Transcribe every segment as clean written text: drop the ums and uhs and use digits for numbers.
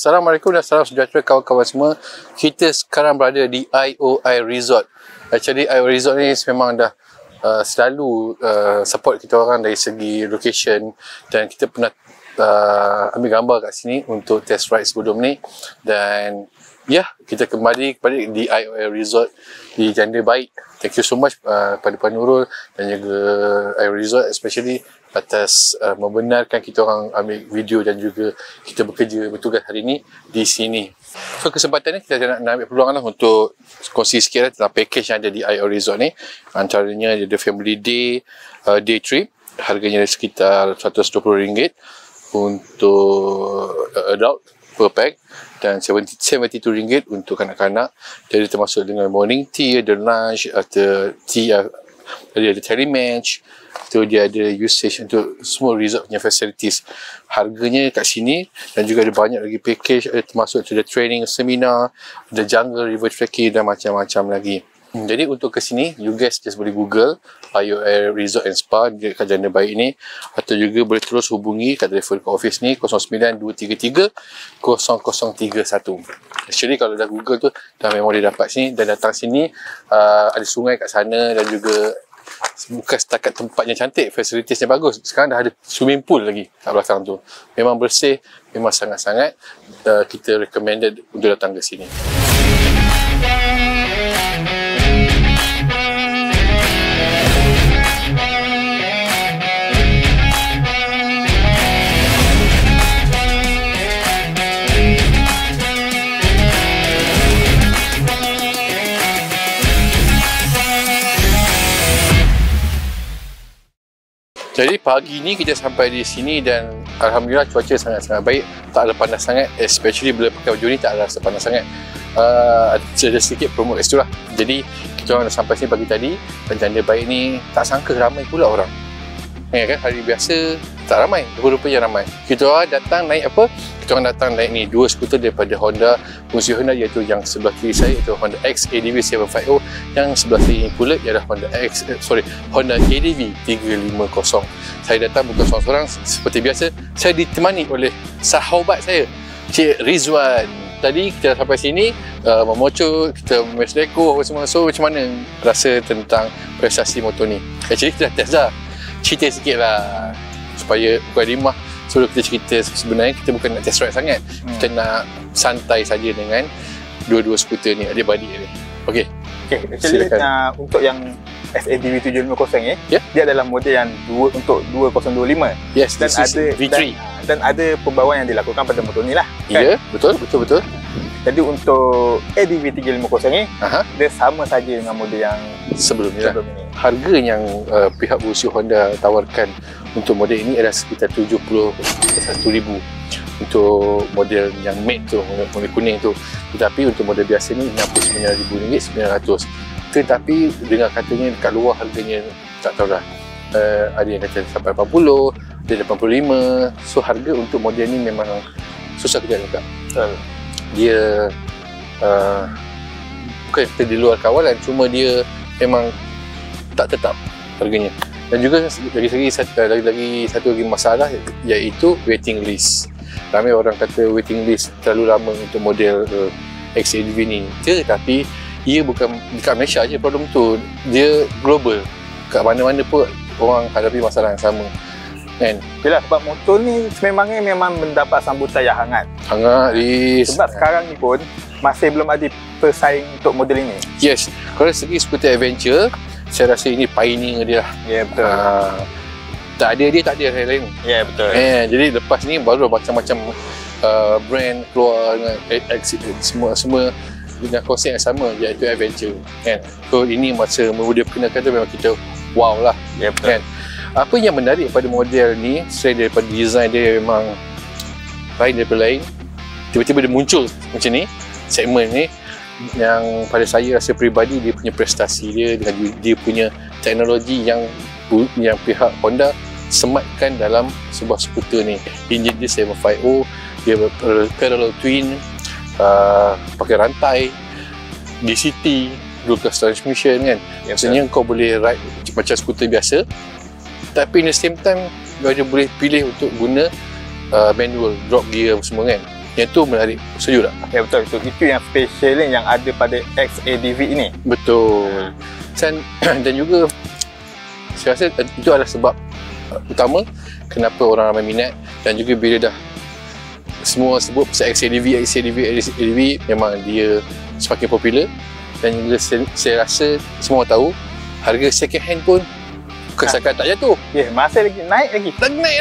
Assalamualaikum dan salam sejahtera kawan-kawan semua. Kita sekarang berada di IOI Resort. Actually IOI Resort ni memang dah selalu support kita orang dari segi location, dan kita pernah ambil gambar kat sini untuk test ride sebelum ni. Dan kita kembali kepada di IOI Resort di Janda Baik. Thank you so much pada Puan Nurul dan juga IOI Resort especially atas membenarkan kita orang ambil video dan juga kita bekerja bertugas hari ini di sini. So kesempatan ni kita nak ambil peluang lah untuk kongsi sikit lah tentang package yang ada di IOI Resort ni. Antaranya ada family day, day trip, harganya sekitar RM120 untuk adult per pack dan RM72 untuk kanak-kanak. Jadi termasuk dengan morning tea, ada lunch, ada tea, ada telematch, tu dia ada usage untuk semua resort punya facilities. Harganya kat sini, dan juga ada banyak lagi package, ada termasuk ada training, seminar, ada jungle, river trekking dan macam-macam lagi. Jadi untuk ke sini, you guys just boleh Google IOI Resort and Spa dekat Janda Baik ni, atau juga boleh terus hubungi kat telefon ke office ni 09233 0031. Actually kalau dah Google tu dah memang boleh dapat sini, dan datang sini ada sungai kat sana, dan juga bukan setakat tempatnya cantik, fasilitasnya bagus, sekarang dah ada swimming pool lagi kat belakang tu. Memang bersih, memang sangat-sangat kita recommended untuk datang ke sini. Jadi pagi ni kita sampai di sini dan alhamdulillah cuaca sangat-sangat baik, tak ada panas sangat, especially bila pakai baju ni tak ada rasa panas sangat. Ada sedikit promo kat situ lah. Jadi kita orang dah sampai sini pagi tadi, dan Janda Baik ni tak sangka ramai pula orang. Kan hari biasa tak ramai, rupa-rupanya ramai. Kita orang datang naik apa? Kita orang datang naik ni dua skuter daripada Honda, fungsi Honda, iaitu yang sebelah kiri saya iaitu Honda X ADV 750, yang sebelah saya ini pula ialah Honda ADV 350. Saya datang bukan seorang-seorang, seperti biasa saya ditemani oleh sahabat saya, Cik Rizwan. Tadi kita sampai sini memocut, kita mesdeko apa semua. So macam mana rasa tentang prestasi motor ni? Actually kita dah test dah, cerita sikit lah supaya bukan rimah. Sebelum kita cerita, sebenarnya kita bukan nak test ride sangat, kita nak santai saja dengan dua-dua skuter ni, adik-beradik ni. Okey, actually untuk yang SADV 750 ni, dia adalah model yang untuk 2025. Yes, dan ada V3 dan ada pembawaan yang dilakukan pada motor ni lah. Ya, betul. Jadi untuk ADV 350 ni, dia sama saja dengan model yang sebelum ni. Harga yang pihak berusaha Honda tawarkan untuk model ini adalah sekitar RM71,000 untuk model yang matte tu, model kuning tu. Tetapi untuk model biasa ni RM69,900. Tetapi dengar katanya dekat luar harganya tak tahu lah. Ada yang kata sampai 80, ada 85. So harga untuk model ni memang susah kita nak. Dia bukan kita di luar kawalan, cuma dia memang tak tetap harganya. Dan juga lagi satu masalah, iaitu waiting list. Ramai orang kata waiting list terlalu lama untuk model XADV ni. Tetapi ia bukan dekat Malaysia aja problem tu, dia global. Kat mana-mana pun orang hadapi masalah yang sama. Kan? Yalah, sebab motor ni sememangnya memang mendapat sambutan yang hangat. Sebab sekarang ni pun masih belum ada pesaing untuk model ini. Yes, kalau segi skuter adventure, saya rasa ini pioneer dia lah. Ya, betul. Tak ada dia, tak ada yang lain. Ya, betul. Jadi lepas ni baru macam-macam brand keluar dengan semua dengan konsep yang sama, iaitu adventure. Kan? So ini masa dia perkenalkan tu memang kita wow lah. Ya, betul. Kan? Apa yang menarik pada model ni, selain daripada design dia memang lain daripada lain, tiba-tiba dia muncul macam ni, segmen ni, yang pada saya rasa peribadi dia punya prestasi dia dengan dia punya teknologi yang pihak Honda sematkan dalam sebuah skuter ni. Enjin dia 750, dia parallel twin, pakai rantai, DCT, dual clutch transmission kan. Maksudnya kau boleh ride macam skuter biasa, tapi in the same time kau boleh pilih untuk guna manual, drop gear semua kan. Yang tu menarik. Setuju tak? Ya betul. Itu yang special yang ada pada XADV ini. Betul. Dan juga saya rasa itu adalah sebab utama kenapa orang ramai minat, dan juga bila dah semua sebut pasal XADV, memang dia semakin popular, dan juga saya rasa semua tahu harga second hand pun bukan setakat tak jatuh. Masih lagi naik lagi.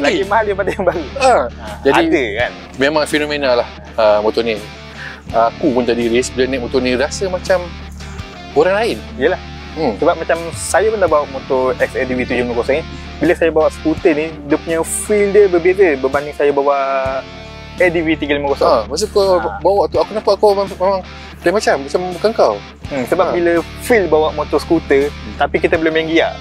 Lagi mahal daripada yang baru. Jadi ada kan. Memang fenomenal lah motor ni. Aku pun tadi race bila naik motor ni rasa macam orang lain. Yalah. Sebab macam saya pun dah bawa motor XADV 750 ni. Bila saya bawa skuter ni, dia punya feel dia berbeza berbanding saya bawa ADV 350. Masa kau bawa tu, aku nampak kau memang dia macam bukan kau. Sebab bila feel bawa motor skuter, tapi kita belum main gear.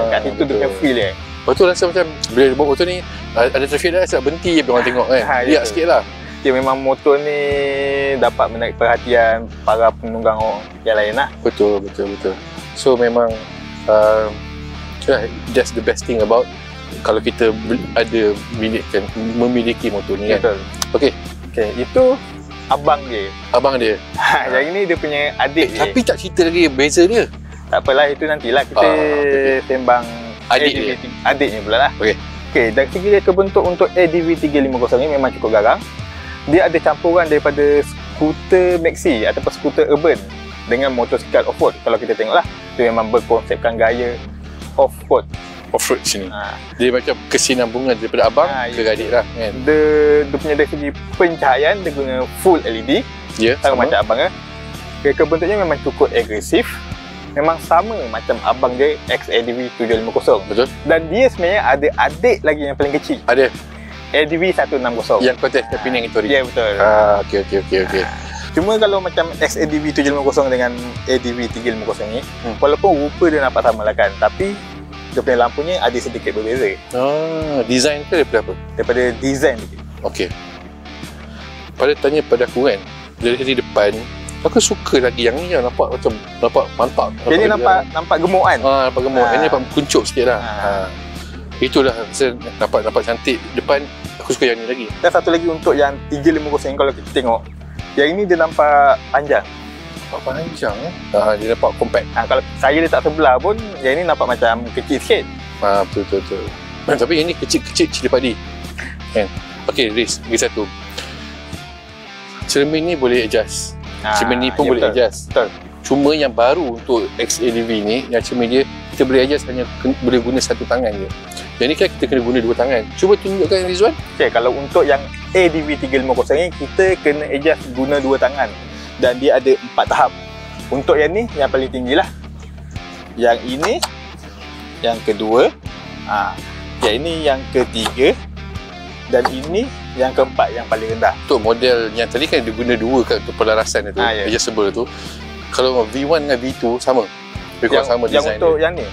Kat situ dia punya feel dia. Lepas tu rasa macam bila bawa motor ni, ada traffic dah, saya berhenti je orang tengok kan. Lihat sikit lah. Dia memang motor ni dapat menarik perhatian para penunggang yang lain lah. Betul. So memang that's the best thing about kalau kita ada memiliki motor ni kan. Betul. Okay, itu abang dia. Yang ini dia punya adik dia. Tapi tak cerita lagi beza dia. Tak apalah, itu nantilah kita sembang adiknya pula lah. Okay, dari segi reka bentuk untuk ADV 350 ni memang cukup garang. Dia ada campuran daripada skuter maxi ataupun skuter urban dengan motosikal off-road. Kalau kita tengok lah, dia memang berkonsepkan gaya off-road sini. Dia macam kesinambungan daripada abang ke adik lah kan. Dia punya dari segi pencahayaan dia guna full LED. Sama macam abang kan. Reka bentuknya memang cukup agresif. Memang sama macam abang dia XADV 750. Betul. Dan dia sebenarnya ada adik lagi yang paling kecil. Ada. ADV 160. Yang kontes Penang itu. Ya betul. Okey. Cuma kalau macam XADV 750 dengan ADV 350 ni, walaupun rupa dia nampak sama lah kan, tapi dia punya lampunya ada sedikit berbeza. Design ke daripada apa? Daripada design dia. Okey. Pada tanya pada aku kan, dari depan, aku suka lagi yang ni yang nampak macam mantap. Jadi nampak gemuk kan? Nampak gemuk. Ini nampak kuncup sikit lah. Itulah saya nampak cantik depan. Aku suka yang ni lagi. Dan satu lagi untuk yang 350 kalau kita tengok, yang ini dia nampak panjang. Panjang dia nampak compact. Kalau saya letak sebelah pun, yang ini nampak macam kecil sikit. Betul. Tapi yang ni kecil daripada ni kan. Okey, Riz, lagi satu. Cermin ni boleh adjust. Cermin ni pun boleh adjust. Betul. Cuma yang baru untuk XADV ni, yang cermin dia kita boleh adjust hanya boleh guna satu tangan je. Yang ni kan kita kena guna dua tangan. Cuba tunjukkan Rizwan. Kalau untuk yang ADV 350 ni, kita kena adjust guna dua tangan. Dan dia ada 4 tahap. Untuk yang ni, yang paling tinggi lah. Yang ini, yang kedua. Yang ini yang ketiga. Dan ini yang keempat, yang paling rendah. Untuk model yang tadi kan dia guna dua kat untuk pelarasan itu, adjustable tu. Kalau V1 dengan V2 sama. Sama yang design untuk dia. Yang ni?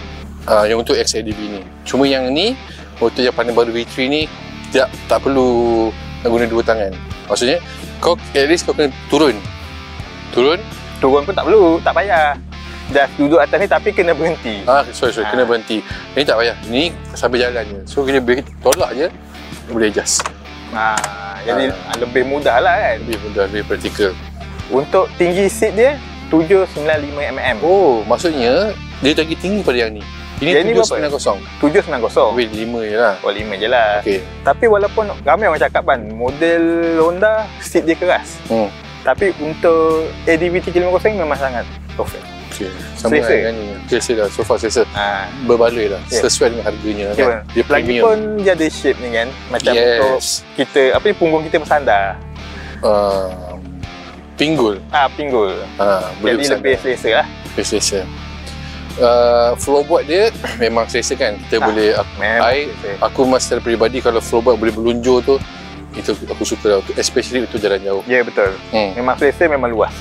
Yang untuk XADV ni. Cuma yang ni, motor yang paling baru V3 ni, tak perlu nak guna dua tangan. Maksudnya, kau at least kau kena turun pun tak perlu, tak payah. Just duduk atas ni tapi kena berhenti. Sorry, kena berhenti. Ini tak payah. Ini sambil jalan je. So kita boleh tolak je, boleh adjust. Jadi lebih mudah lah kan. Lebih mudah, lebih praktikal. Untuk tinggi seat dia 795mm. Oh, maksudnya dia lagi tinggi pada yang ni. Ini 790. 790. Lebih 5 je lah. 5 je lah. Okay. Tapi walaupun ramai orang cakap kan, model Honda seat dia keras. Tapi untuk ADV 350 memang sangat perfect. Sama dengan ni. Selesa lah. So far selesa. Berbaloi lah. Sesuai dengan harganya kan. Dia premium. Lagipun dia ada shape ni kan. Macam untuk kita, punggung kita bersandar. Pinggul. Pinggul. Jadi lebih selesa lah. Lebih selesa. Floorboard dia memang selesa kan. Kita boleh aku secara peribadi kalau floorboard boleh berlunjur tu, itu aku suka lah. Especially untuk jalan jauh. Ya betul. Memang selesa, memang luas.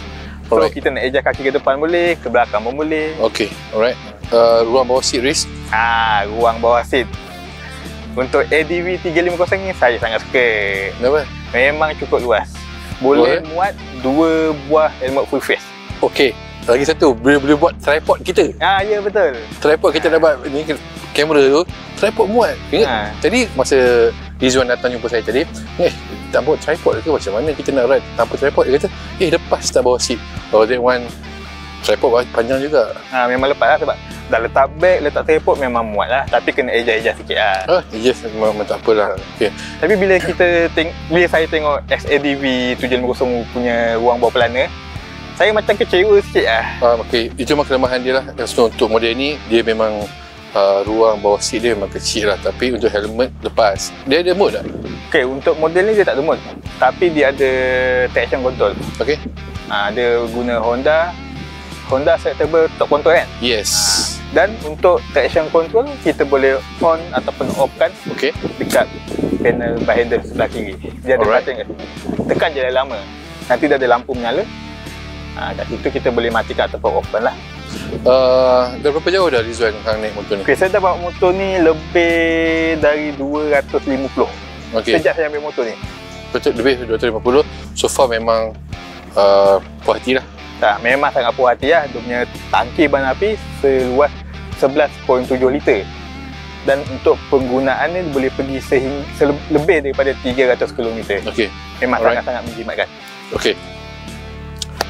So kita nak adjust kaki ke depan boleh, ke belakang pun boleh. Okay, alright. Ruang bawah seat, Riz? Ruang bawah seat untuk ADV 350 ni saya sangat suka. Kenapa? Memang cukup luas. Boleh muat 2 buah helmet full face. Okay, lagi satu, boleh buat tripod kita. Ya betul. Tripod kita dapat ni kamera tu, tripod muat. Ingat tadi masa Rizwan datang jumpa saya tadi, tak bawa tripod ke macam mana kita nak ride tanpa tripod? Dia kata, lepas tak bawa seat. Oh, that one tripod panjang juga. Memang lepas lah sebab dah letak beg, letak tripod memang muat lah. Tapi kena adjust sikit lah. Adjust memang tak apalah. Okay. Tapi bila saya tengok XADV 750 punya ruang bawah pelana, saya macam kecewa sikit lah. Okay. Itu memang kelemahan dia lah. Untuk model ni, dia memang ruang bawah seat dia memang kecil lah. Tapi untuk helmet lepas. Dia ada mode tak? Okay, untuk model ni dia tak ada mode. Tapi dia ada traction control. Okay. Dia guna Honda Selectable Top Control kan? Yes. Dan untuk traction control, kita boleh on ataupun off kan dekat panel behind sebelah kiri. Dia ada button kat situ. Tekan je lama. Nanti dah ada lampu menyala. Kat situ kita boleh matikan ataupun off kan lah. Dah berapa jauh dah Rizwan hang naik motor ni? Okay, saya dah bawa motor ni lebih dari 250. Sejak saya ambil motor ni. Betul, lebih 250. So far memang puas hati lah. Memang sangat puas hati lah. Dia punya tangki ban api seluas 11.7 liter. Dan untuk penggunaan ni boleh pergi lebih daripada 300 km. Memang sangat-sangat menjimatkan.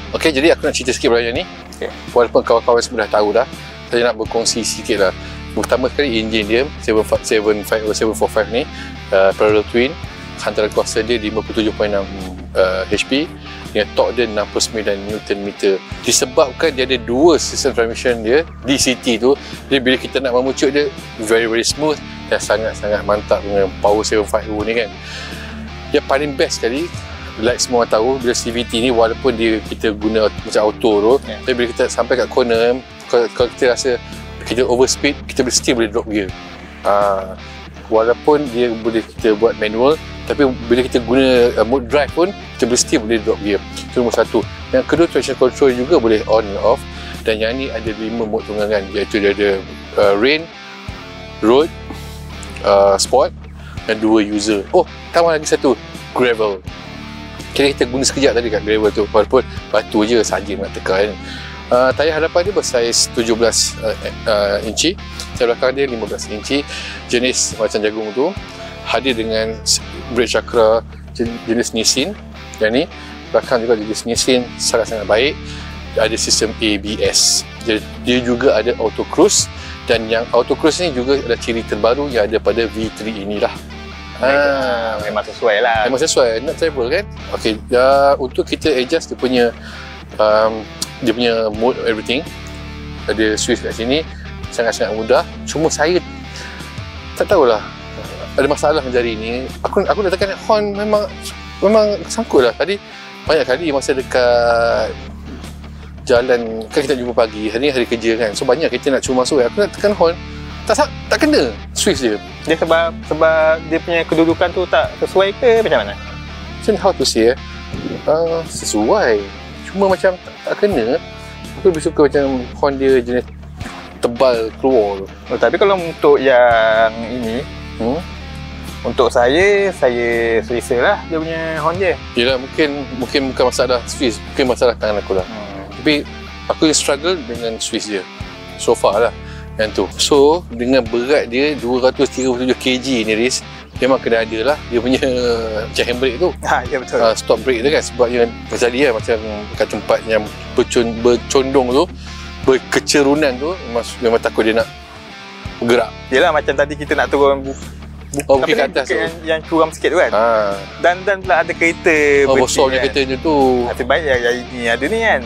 Okey, jadi aku nak cerita sikit berapa ni. Walaupun kawan-kawan semua dah tahu dah, saya nak berkongsi sikit lah. Pertama sekali enjin dia 750-745 ni, parallel twin. Hantaran kuasa dia 57.6 HP dengan torque dia 69 Nm. Disebabkan dia ada dua sistem transmission dia di CT tu, jadi bila kita nak memucuk dia very smooth dan sangat-sangat mantap dengan power 750 ni kan. Yang paling best sekali, like semua orang tahu, bila CVT ni walaupun kita guna macam auto tu, tapi bila kita sampai kat corner, kalau kita rasa kita overspeed, kita still boleh drop gear. Walaupun dia boleh kita buat manual, tapi bila kita guna mode drive pun, kita still boleh drop gear. Itu nombor satu. Yang kedua, traction control juga boleh on and off. Dan yang ni ada 5 mode tunggangan, iaitu dia ada rain, road, sport dan 2 user. Tambah lagi satu, gravel. Kita guna sekejap tadi kat gravel tu, walaupun batu je saja nak tekan. Tayar hadapan dia bersaiz 17 inci, tayar belakang dia 15 inci, jenis macam jagung tu, hadir dengan brake chakra jenis Nissin. Yang ni belakang juga jenis Nissin, sangat-sangat baik. Ada sistem ABS, dia juga ada auto cruise, dan yang auto cruise ni juga ada ciri terbaru yang ada pada V3 inilah. Memang sesuai lah. Memang sesuai nak travel kan. Untuk kita adjust dia punya mode everything, ada switch kat sini, sangat-sangat mudah. Cuma saya tak tahulah, ada masalah dengan jari ni. Aku nak tekan horn, memang sangkut lah. Tadi banyak kali masa dekat jalan, kan kita jumpa pagi, hari ni hari kerja kan, so banyak kita nak cuba masuk, aku nak tekan horn, tak kena switch dia. Dia sebab dia punya kedudukan tu tak sesuai ke macam mana? Macam how to say sesuai, cuma macam tak kena. Aku lebih suka macam horn dia jenis tebal keluar tu. Tapi kalau untuk yang ini, untuk saya selesa lah dia punya horn dia. Yelah, mungkin bukan masalah switch, mungkin masalah tangan aku lah. Tapi aku struggle dengan switch dia so far lah yang tu. So dengan berat dia 237 kg ni Riz, memang kena ada lah dia punya macam handbrake tu. Ya betul. Stop brake tu kan, sebab yang macam dia macam kat tempat yang bercondong tu, berkecerunan tu, memang takut dia nak bergerak. Yelah, macam tadi kita nak turun bukit ke atas tu, yang curam sikit tu kan. Dan pula ada kereta besarnya kan. Kereta tu Nasib baik yang ini ada ni kan.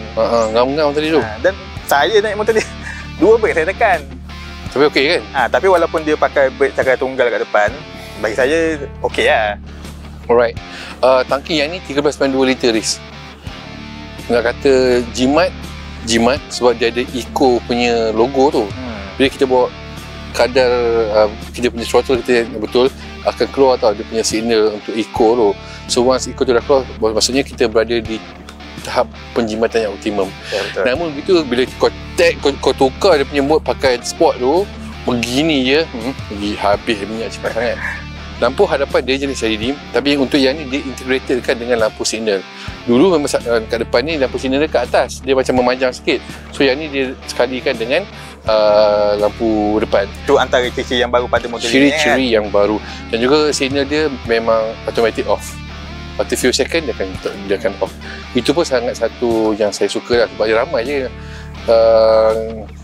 Ngam-ngam tadi tu. Dan saya naik motor dia 2 brake saya tekan. Tapi okey kan? Tapi walaupun dia pakai brake cakra tunggal kat depan, bagi saya okey lah. Alright. Tangki yang ni 13.2 liter Riz. Nak kata jimat sebab dia ada Eco punya logo tu. Bila kita bawa kadar kita punya throttle kita betul, akan keluar tau dia punya signal untuk Eco tu. So once Eco tu dah keluar, maksudnya kita berada di tahap penjimatan yang optimum. Namun begitu, bila kau tukar dia punya mode pakai sport tu, begini je, habis minyak cepat sangat. Lampu hadapan dia jenis LED, tapi untuk yang ni dia integratedkan dengan lampu signal. Dulu memang kat depan ni lampu signal dia kat atas, dia macam memanjang sikit. So yang ni dia sekalikan dengan lampu depan. Tu antara ciri yang baru pada model Ciri-ciri ni kan? yang baru. Dan juga signal dia memang automatic off. After few second dia akan off. Itu pun sangat satu yang saya suka lah, sebab dia ramai je.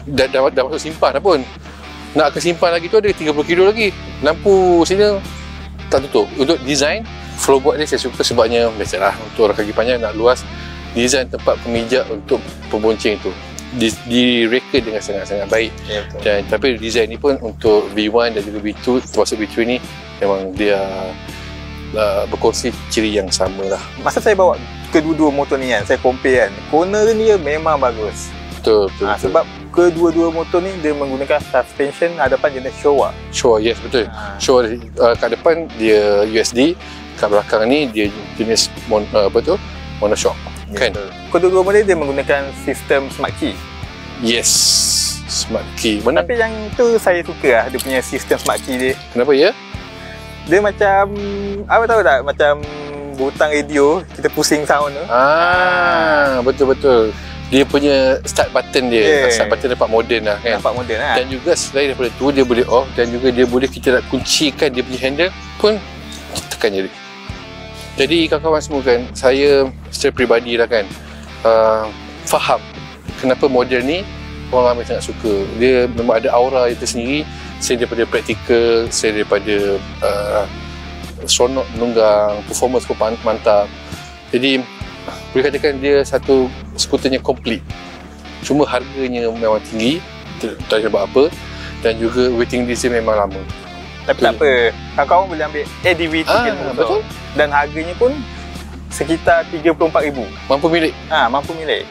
Dah masuk simpan dah pun. Nak akan simpan lagi tu ada 30 kilo lagi. Lampu signal tak tutup. Untuk design floorboard dia saya suka sebabnya biasalah untuk orang kaki panjang nak luas, design tempat pemijak untuk pembonceng tu direka dengan sangat-sangat baik. Ya, dan tapi design ni pun untuk V1 dan juga V2 termasuk V3 ni memang dia berkongsi ciri yang sama lah. Masa saya bawa kedua-dua motor ni kan, saya compare kan, corner ni dia memang bagus. Betul. Sebab kedua-dua motor ni dia menggunakan suspension hadapan jenis Showa. Showa, yes, betul. Showa kat depan dia USD, kat belakang ni dia jenis monoshock. Kan? Kedua-dua model dia menggunakan sistem smart key. Yes, smart key. Mana? Tapi yang tu saya suka lah, dia punya sistem smart key dia. Kenapa ya? Dia macam, apa tahu tak, macam butang radio, kita pusing sound tu. Betul-betul. Dia punya start button dia, start button dapat moden lah kan. Nampak moden lah. Dan juga selain daripada tu, dia boleh off dan juga dia boleh kita nak kuncikan dia punya handle pun tekan je dia. Jadi kawan-kawan semua kan, saya secara peribadi lah kan, faham kenapa model ni orang ramai sangat suka. Dia memang ada aura itu sendiri, selain daripada praktikal, selain daripada seronok menunggang, performance pun mantap. Jadi boleh katakan dia satu skuternya komplit. Cuma harganya memang tinggi, tak sebab apa, dan juga waiting list dia memang lama. Tapi tak apa, kawan-kawan boleh ambil ADV 3 betul. Dan harganya pun sekitar 34,000. Mampu milik. Mampu milik.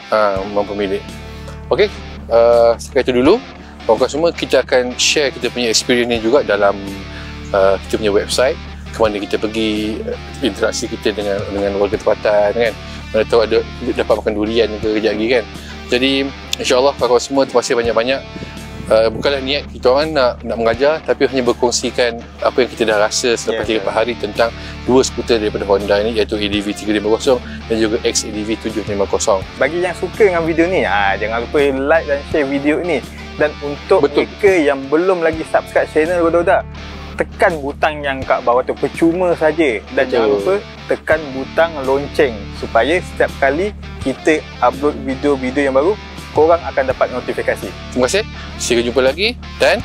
Mampu milik. Okey, sekian itu dulu. Kawan-kawan semua, kita akan share kita punya experience ni juga dalam kita punya website, ke mana kita pergi, interaksi kita dengan warga tempatan kan. Mana tahu ada dapat makan durian ke kejap lagi kan. Jadi insya-Allah kawan-kawan semua, terima kasih banyak-banyak. Bukanlah niat kita orang nak mengajar, tapi hanya berkongsikan apa yang kita dah rasa selepas 3-4 hari tentang dua skuter daripada Honda ini, iaitu ADV 350 dan juga XADV 750. Bagi yang suka dengan video ni, jangan lupa like dan share video ni. Dan untuk mereka yang belum lagi subscribe channel Gododa, tekan butang yang kat bawah tu, percuma saja. Dan jangan lupa tekan butang lonceng supaya setiap kali kita upload video-video yang baru, korang akan dapat notifikasi. Terima kasih. Sampai jumpa lagi dan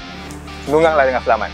menungganglah dengan selamat.